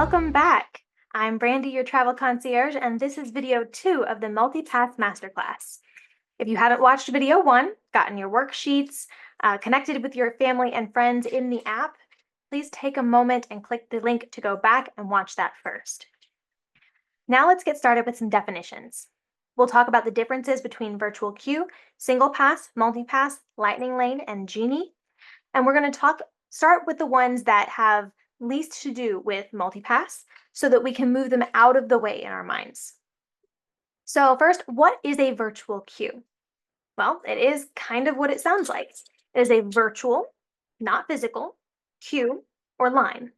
Welcome back. I'm Brandi, your travel concierge, and this is video 2 of the multipass masterclass. If you haven't watched video 1, gotten your worksheets, connected with your family and friends in the app, please take a moment and click the link to go back and watch that first. Now let's get started with some definitions. We'll talk about the differences between virtual queue, single pass, multipass, lightning lane, and Genie. And we're going to start with the ones that have least to do with multipass so that we can move them out of the way in our minds. So first, what is a virtual queue? Well, it is kind of what it sounds like. It is a virtual, not physical, queue or line.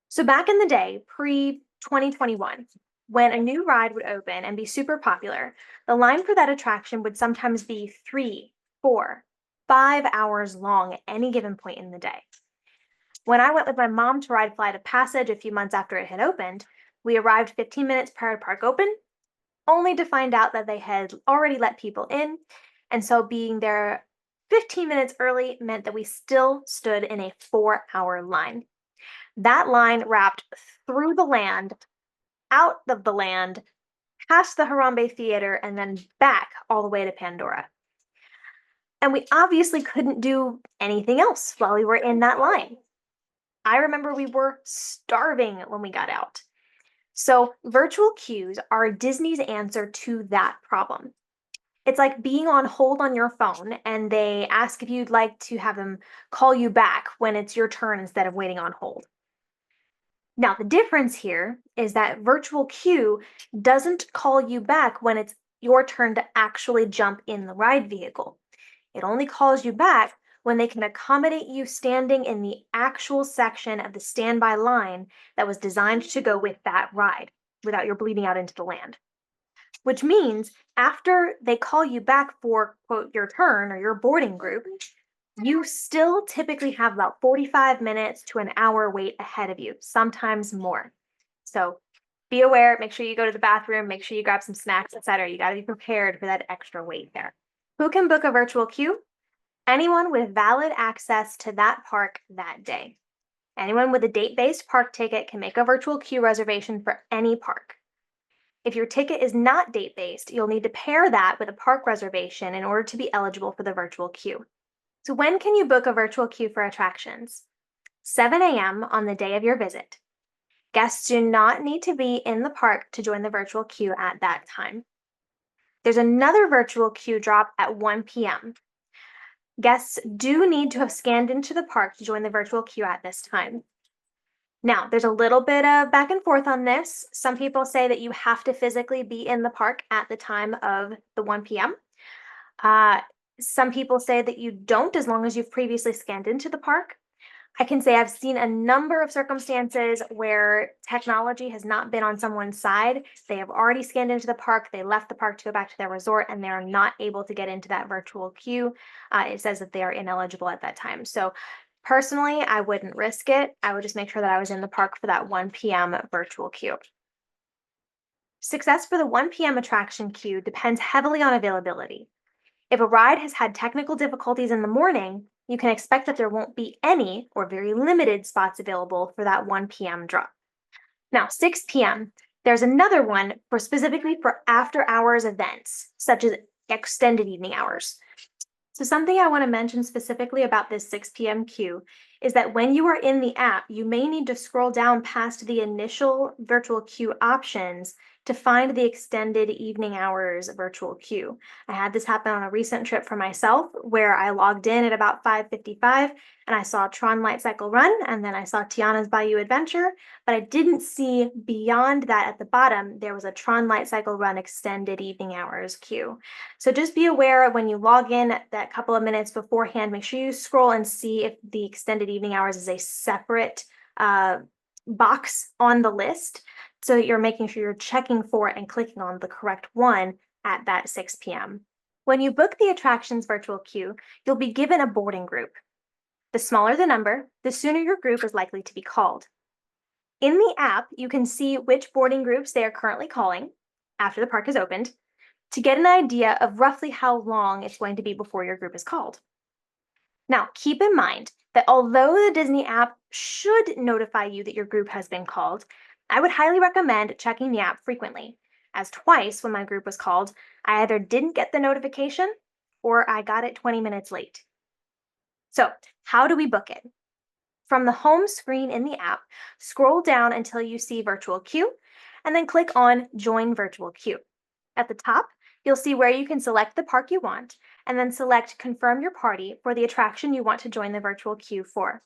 So back in the day, pre-2021, when a new ride would open and be super popular, the line for that attraction would sometimes be 3, 4, 5 hours long at any given point in the day. When I went with my mom to ride Flight of Passage a few months after it had opened, we arrived 15 minutes prior to park open, only to find out that they had already let people in, and so being there 15 minutes early meant that we still stood in a 4-hour line. That line wrapped through the land, out of the land, past the Harambe Theater, and then back all the way to Pandora. And we obviously couldn't do anything else while we were in that line. I remember we were starving when we got out. So virtual queues are Disney's answer to that problem. It's like being on hold on your phone and they ask if you'd like to have them call you back when it's your turn instead of waiting on hold. Now, the difference here is that virtual queue doesn't call you back when it's your turn to actually jump in the ride vehicle. It only calls you back when they can accommodate you standing in the actual section of the standby line that was designed to go with that ride without your bleeding out into the land. Which means after they call you back for, quote, your turn or your boarding group, you still typically have about 45 minutes to an hour wait ahead of you, sometimes more. So be aware, make sure you go to the bathroom, make sure you grab some snacks, etc. You got to be prepared for that extra wait there. Who can book a virtual queue? Anyone with valid access to that park that day. Anyone with a date-based park ticket can make a virtual queue reservation for any park. If your ticket is not date-based, you'll need to pair that with a park reservation in order to be eligible for the virtual queue. So when can you book a virtual queue for attractions? 7 a.m. on the day of your visit. Guests do not need to be in the park to join the virtual queue at that time. There's another virtual queue drop at 1 p.m. Guests do need to have scanned into the park to join the virtual queue at this time. Now, there's a little bit of back and forth on this. Some people say that you have to physically be in the park at the time of the 1 p.m. Some people say that you don't as long as you've previously scanned into the park. I can say I've seen a number of circumstances where technology has not been on someone's side. They have already scanned into the park, they left the park to go back to their resort, and they are not able to get into that virtual queue. It says that they are ineligible at that time. So personally, I wouldn't risk it. I would just make sure that I was in the park for that 1 p.m. virtual queue. Success for the 1 p.m. attraction queue depends heavily on availability. If a ride has had technical difficulties in the morning, you can expect that there won't be any or very limited spots available for that 1 p.m. drop. Now, 6 p.m., there's another one specifically for after-hours events, such as extended evening hours. So something I want to mention specifically about this 6 p.m. queue is that when you are in the app, you may need to scroll down past the initial virtual queue options to find the extended evening hours virtual queue. I had this happen on a recent trip for myself where I logged in at about 5:55 and I saw Tron Light Cycle Run and then I saw Tiana's Bayou Adventure, but I didn't see beyond that at the bottom, there was a Tron Light Cycle Run extended evening hours queue. So just be aware when you log in that couple of minutes beforehand, make sure you scroll and see if the extended evening hours is a separate box on the list, so that you're making sure you're checking for it and clicking on the correct one at that 6 p.m. When you book the attractions virtual queue, you'll be given a boarding group. The smaller the number, the sooner your group is likely to be called. In the app, you can see which boarding groups they are currently calling after the park is opened to get an idea of roughly how long it's going to be before your group is called. Now, keep in mind that although the Disney app should notify you that your group has been called, I would highly recommend checking the app frequently, as twice when my group was called, I either didn't get the notification or I got it 20 minutes late. So, how do we book it? From the home screen in the app, scroll down until you see Virtual Queue, and then click on Join Virtual Queue. At the top, you'll see where you can select the park you want, and then select Confirm Your Party for the attraction you want to join the virtual queue for.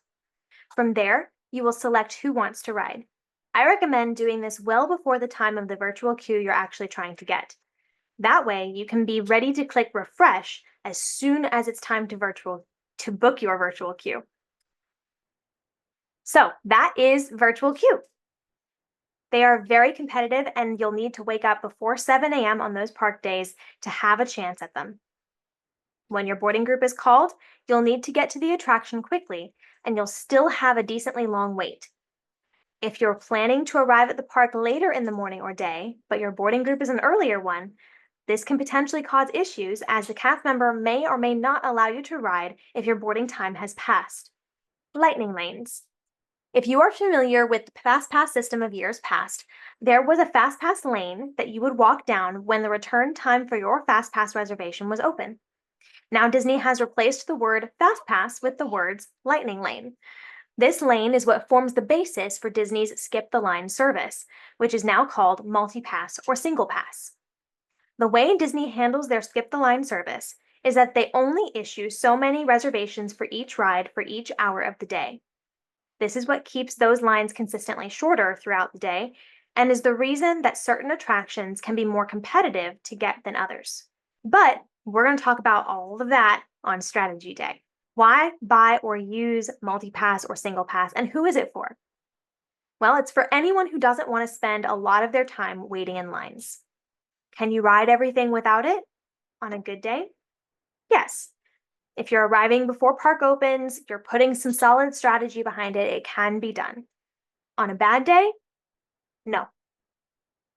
From there, you will select who wants to ride. I recommend doing this well before the time of the virtual queue you're actually trying to get. That way, you can be ready to click Refresh as soon as it's time to book your virtual queue. So that is virtual queue. They are very competitive, and you'll need to wake up before 7 a.m. on those park days to have a chance at them. When your boarding group is called, you'll need to get to the attraction quickly, and you'll still have a decently long wait. If you're planning to arrive at the park later in the morning or day, but your boarding group is an earlier one, this can potentially cause issues, as the cast member may or may not allow you to ride if your boarding time has passed. Lightning lanes. If you are familiar with the Fast Pass system of years past, there was a Fast Pass lane that you would walk down when the return time for your Fast Pass reservation was open. Now Disney has replaced the word Fast Pass with the words Lightning Lane. This lane is what forms the basis for Disney's Skip the Line service, which is now called multipass or single pass. The way Disney handles their Skip the Line service is that they only issue so many reservations for each ride for each hour of the day. This is what keeps those lines consistently shorter throughout the day, and is the reason that certain attractions can be more competitive to get than others. But we're going to talk about all of that on Strategy Day. Why buy or use multipass or single pass, and who is it for? Well, it's for anyone who doesn't want to spend a lot of their time waiting in lines. Can you ride everything without it on a good day? Yes. If you're arriving before park opens, you're putting some solid strategy behind it, it can be done. On a bad day? No.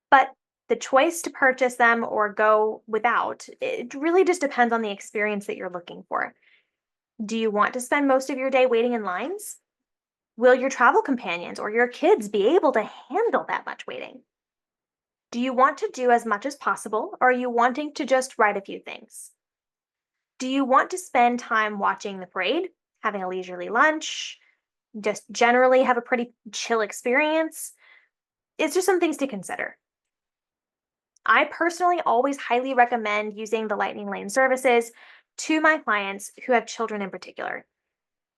But the choice to purchase them or go without, it really just depends on the experience that you're looking for. Do you want to spend most of your day waiting in lines? Will your travel companions or your kids be able to handle that much waiting? Do you want to do as much as possible, or are you wanting to just ride a few things? Do you want to spend time watching the parade, having a leisurely lunch, just generally have a pretty chill experience? It's just some things to consider. I personally always highly recommend using the Lightning Lane services to my clients who have children in particular.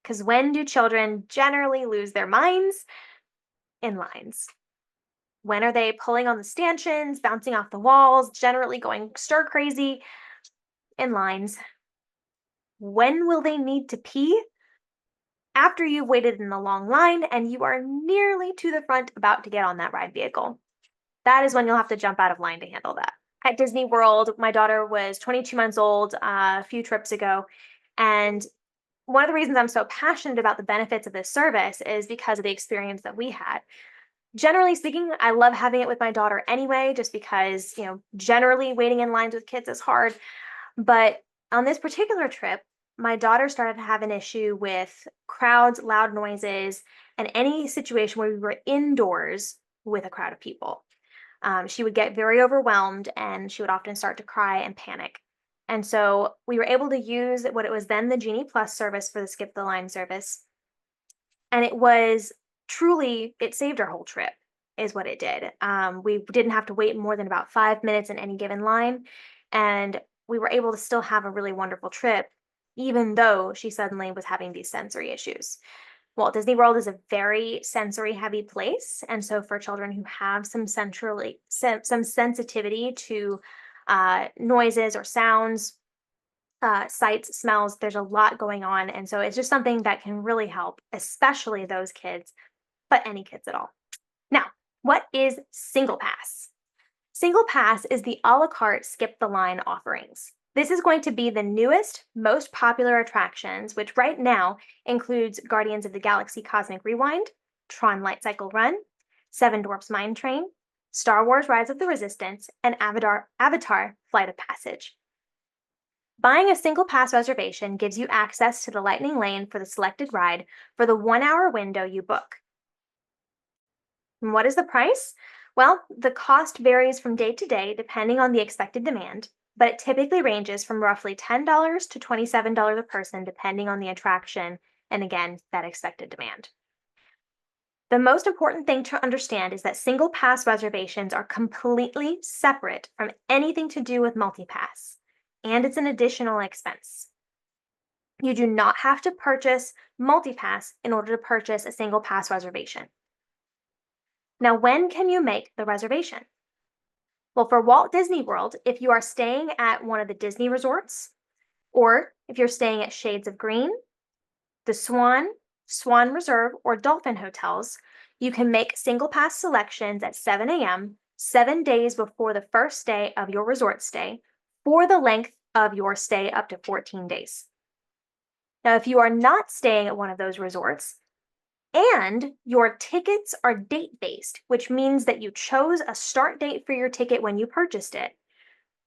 Because when do children generally lose their minds? In lines. When are they pulling on the stanchions, bouncing off the walls, generally going stir crazy? In lines. When will they need to pee? After you've waited in the long line and you are nearly to the front about to get on that ride vehicle. That is when you'll have to jump out of line to handle that. At Disney World, my daughter was 22 months old a few trips ago, and one of the reasons I'm so passionate about the benefits of this service is because of the experience that we had. Generally speaking, I love having it with my daughter anyway, just because, generally waiting in lines with kids is hard. But on this particular trip, my daughter started to have an issue with crowds, loud noises, and any situation where we were indoors with a crowd of people. She would get very overwhelmed, and she would often start to cry and panic. And so we were able to use what it was then the Genie Plus service for the Skip the Line service. And it was truly, it saved our whole trip, is what it did. We didn't have to wait more than about 5 minutes in any given line. And we were able to still have a really wonderful trip, even though she suddenly was having these sensory issues. Walt Disney World is a very sensory heavy place. And so for children who have some sensitivity to noises or sounds, sights, smells, there's a lot going on. And so it's just something that can really help, especially those kids, but any kids at all. Now, what is Single Pass? Single Pass is the a la carte skip the line offerings. This is going to be the newest, most popular attractions, which right now includes Guardians of the Galaxy Cosmic Rewind, Tron Light Cycle Run, Seven Dwarfs Mine Train, Star Wars Rise of the Resistance, and Avatar Flight of Passage. Buying a single pass reservation gives you access to the Lightning Lane for the selected ride for the 1-hour window you book. And what is the price? Well, the cost varies from day to day depending on the expected demand, but it typically ranges from roughly $10 to $27 a person depending on the attraction and, again, that expected demand. The most important thing to understand is that single pass reservations are completely separate from anything to do with multipass, and it's an additional expense. You do not have to purchase multipass in order to purchase a single pass reservation. Now, when can you make the reservation? Well, for Walt Disney World, if you are staying at one of the Disney resorts, or if you're staying at Shades of Green, the Swan Reserve, or Dolphin hotels, you can make single pass selections at 7 a.m., 7 days before the first day of your resort stay, for the length of your stay up to 14 days. Now, if you are not staying at one of those resorts, and your tickets are date-based, which means that you chose a start date for your ticket when you purchased it,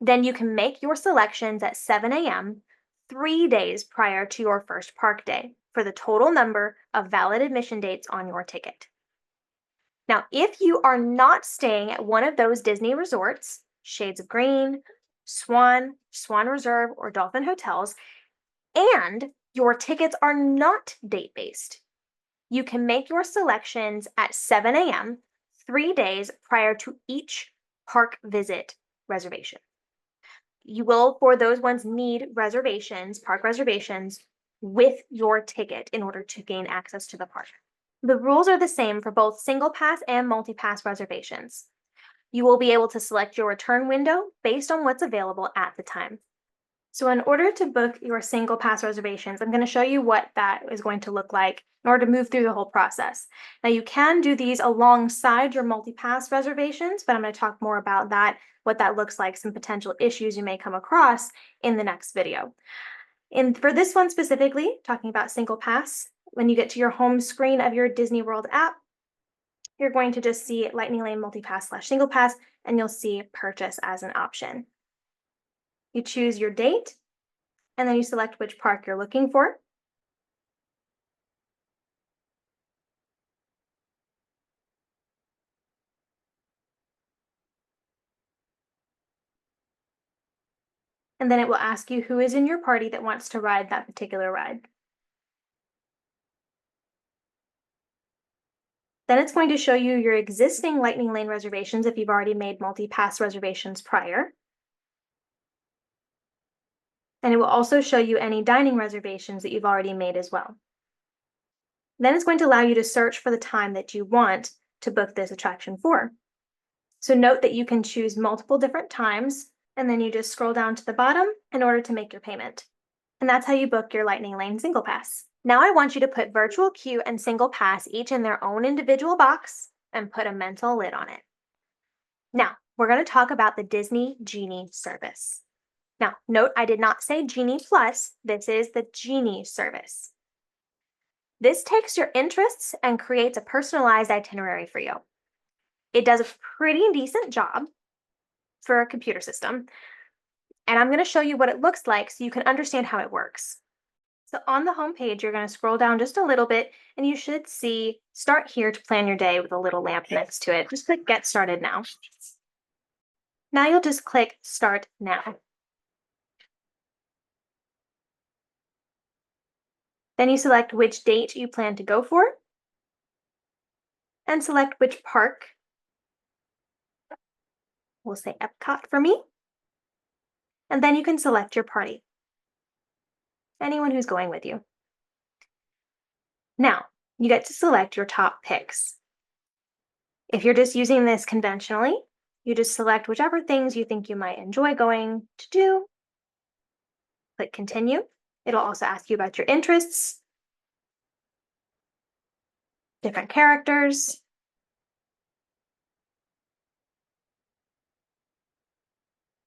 then you can make your selections at 7 a.m. 3 days prior to your first park day for the total number of valid admission dates on your ticket. Now, if you are not staying at one of those Disney resorts, Shades of Green, Swan Reserve, or Dolphin hotels, and your tickets are not date-based, you can make your selections at 7 a.m. 3 days prior to each park visit reservation. You will, for those ones, need reservations, park reservations, with your ticket in order to gain access to the park. The rules are the same for both single pass and multi-pass reservations. You will be able to select your return window based on what's available at the time. So in order to book your single pass reservations, I'm going to show you what that is going to look like in order to move through the whole process. Now, you can do these alongside your multi-pass reservations, but I'm going to talk more about that, what that looks like, some potential issues you may come across in the next video. And for this one specifically, talking about single pass, when you get to your home screen of your Disney World app, you're going to just see Lightning Lane multipass/single pass, and you'll see purchase as an option. You choose your date, and then you select which park you're looking for. And then it will ask you who is in your party that wants to ride that particular ride. Then it's going to show you your existing Lightning Lane reservations if you've already made multi-pass reservations prior. And it will also show you any dining reservations that you've already made as well. Then it's going to allow you to search for the time that you want to book this attraction for. So note that you can choose multiple different times, and then you just scroll down to the bottom in order to make your payment. And that's how you book your Lightning Lane single pass. Now I want you to put virtual queue and single pass each in their own individual box and put a mental lid on it. Now, we're going to talk about the Disney Genie service. Now, note I did not say Genie Plus, this is the Genie service. This takes your interests and creates a personalized itinerary for you. It does a pretty decent job for a computer system, and I'm going to show you what it looks like so you can understand how it works. So on the home page, you're going to scroll down just a little bit, and you should see Start Here to plan your day with a little lamp next to it. Just click Get Started Now. Now you'll just click Start Now. Then you select which date you plan to go for, and select which park. We'll say Epcot for me. And then you can select your party. Anyone who's going with you. Now, you get to select your top picks. If you're just using this conventionally, you just select whichever things you think you might enjoy going to do. Click Continue. It'll also ask you about your interests, different characters,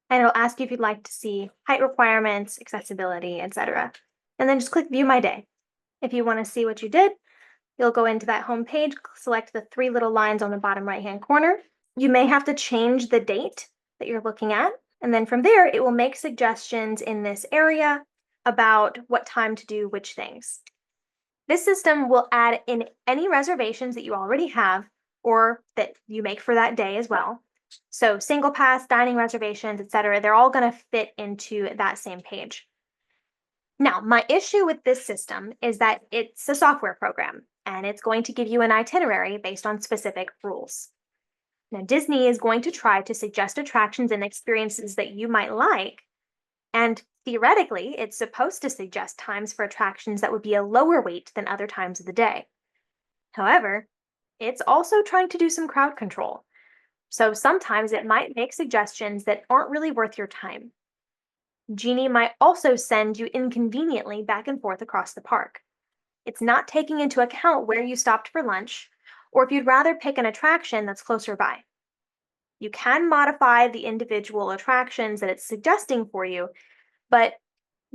and it'll ask you if you'd like to see height requirements, accessibility, etc. And then just click View My Day. If you want to see what you did, you'll go into that home page, select the 3 little lines on the bottom right-hand corner. You may have to change the date that you're looking at, And then from there, it will make suggestions in this area about what time to do which things. This system will add in any reservations that you already have or that you make for that day as well. So single pass, dining reservations, etc., they're all going to fit into that same page. Now, my issue with this system is that it's a software program and it's going to give you an itinerary based on specific rules. Now, Disney is going to try to suggest attractions and experiences that you might like, and theoretically, it's supposed to suggest times for attractions that would be a lower wait than other times of the day. However, it's also trying to do some crowd control. So sometimes it might make suggestions that aren't really worth your time. Genie might also send you inconveniently back and forth across the park. It's not taking into account where you stopped for lunch, or if you'd rather pick an attraction that's closer by. You can modify the individual attractions that it's suggesting for you, but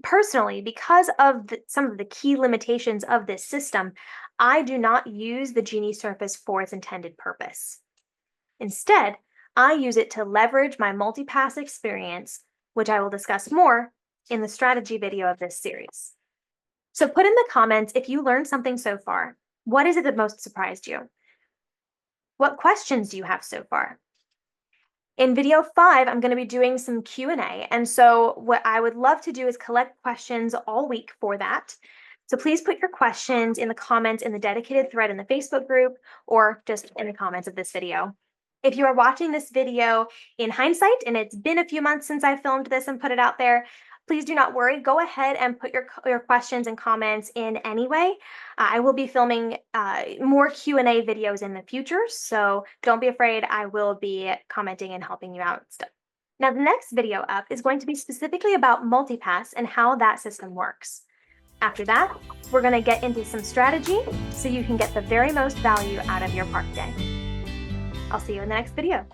personally, because of some of the key limitations of this system, I do not use the Genie surface for its intended purpose. Instead, I use it to leverage my multipass experience, which I will discuss more in the strategy video of this series. So put in the comments if you learned something so far. What is it that most surprised you? What questions do you have so far? In video 5, I'm going to be doing some Q&A, and so what I would love to do is collect questions all week for that. So please put your questions in the comments in the dedicated thread in the Facebook group or just in the comments of this video. If you are watching this video in hindsight and it's been a few months since I filmed this and put it out there, please do not worry. Go ahead and put your questions and comments in anyway. I will be filming more Q&A videos in the future, so don't be afraid. I will be commenting and helping you out still. Now, the next video up is going to be specifically about multipass and how that system works. After that, we're going to get into some strategy so you can get the very most value out of your park day. I'll see you in the next video.